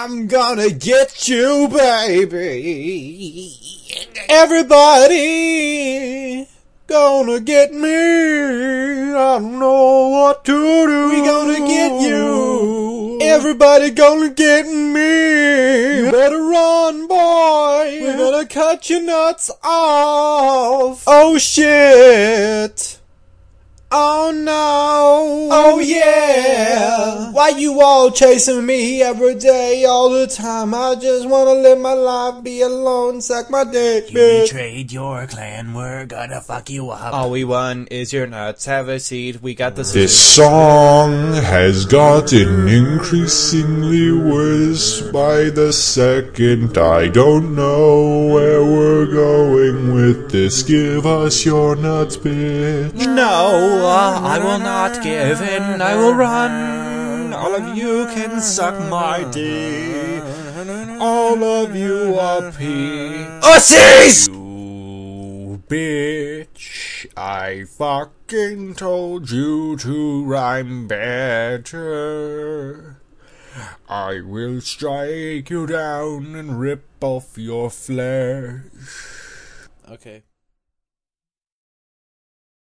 I'm gonna get you, baby. Everybody gonna get me. I don't know what to do. We gonna get you. Everybody gonna get me. You better run, boy. We're gonna cut your nuts off. Oh shit. Oh no. Oh yeah. Why you all chasing me every day, all the time? I just wanna live my life, be alone, suck my dick, You bitch. betrayed your clan, we're gonna fuck you up. All we want is your nuts. Have a seat, we got the This song has gotten increasingly worse by the second. I don't know where we're going with this. Give us your nuts, bitch. No, I will not give in, I will run. All of you can suck my dick. All of you are pussies! You bitch, I fucking told you to rhyme better. I will strike you down and rip off your flesh. Okay.